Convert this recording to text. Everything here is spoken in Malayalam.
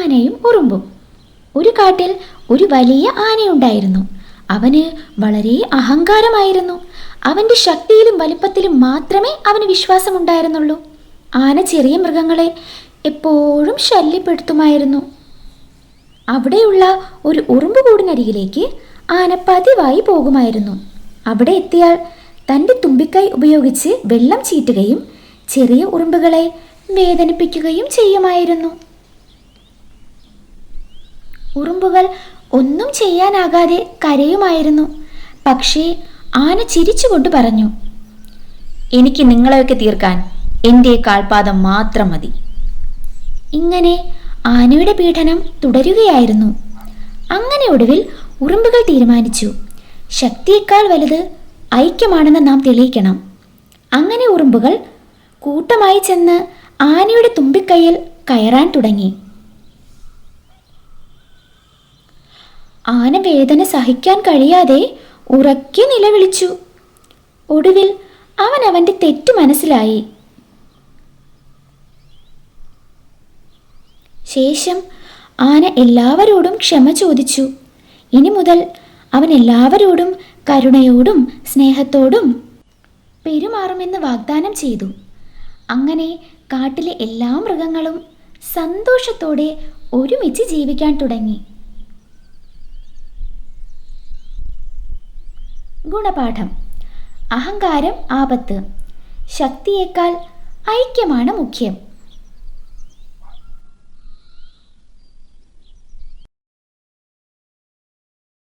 ആനയും ഉറുമ്പും. ഒരു കാട്ടിൽ ഒരു വലിയ ആനയുണ്ടായിരുന്നു. അവന് വളരെ അഹങ്കാരമായിരുന്നു. അവൻ്റെ ശക്തിയിലും വലിപ്പത്തിലും മാത്രമേ അവന് വിശ്വാസമുണ്ടായിരുന്നുള്ളൂ. ആന ചെറിയ മൃഗങ്ങളെ എപ്പോഴും ശല്യപ്പെടുത്തുമായിരുന്നു. അവിടെയുള്ള ഒരു ഉറുമ്പുകൂടിനരികിലേക്ക് ആന പതിവായി പോകുമായിരുന്നു. അവിടെ എത്തിയാൽ തൻ്റെ തുമ്പിക്കൈ ഉപയോഗിച്ച് വെള്ളം ചീറ്റുകയും ചെറിയ ഉറുമ്പുകളെ വേദനിപ്പിക്കുകയും ചെയ്യുമായിരുന്നു. ഉറുമ്പുകൾ ഒന്നും ചെയ്യാനാകാതെ കരയുമായിരുന്നു. പക്ഷേ ആന ചിരിച്ചുകൊണ്ട് പറഞ്ഞു, എനിക്ക് നിങ്ങളെയൊക്കെ തീർക്കാൻ എൻ്റെ കാൽപാദം മാത്രം മതി. ഇങ്ങനെ ആനയുടെ പീഡനം തുടരുകയായിരുന്നു. അങ്ങനെ ഒടുവിൽ ഉറുമ്പുകൾ തീരുമാനിച്ചു, ശക്തിയേക്കാൾ വലുത് ഐക്യമാണെന്ന് നാം തെളിയിക്കണം. അങ്ങനെ ഉറുമ്പുകൾ കൂട്ടമായി ചെന്ന് ആനയുടെ തുമ്പിക്കൈയിൽ കയറാൻ തുടങ്ങി. ആന വേദന സഹിക്കാൻ കഴിയാതെ ഉറക്കെ നിലവിളിച്ചു. ഒടുവിൽ അവൻ അവൻ്റെ തെറ്റ് മനസ്സിലായി. ശേഷം ആന എല്ലാവരോടും ക്ഷമ ചോദിച്ചു. ഇനി മുതൽ അവൻ എല്ലാവരോടും കരുണയോടും സ്നേഹത്തോടും പെരുമാറുമെന്ന് വാഗ്ദാനം ചെയ്തു. അങ്ങനെ കാട്ടിലെ എല്ലാ മൃഗങ്ങളും സന്തോഷത്തോടെ ഒരുമിച്ച് ജീവിക്കാൻ തുടങ്ങി. ഗുണപാഠം: അഹങ്കാരം ആപത്ത്, ശക്തിയേക്കാൾ ഐക്യമാണ് മുഖ്യം.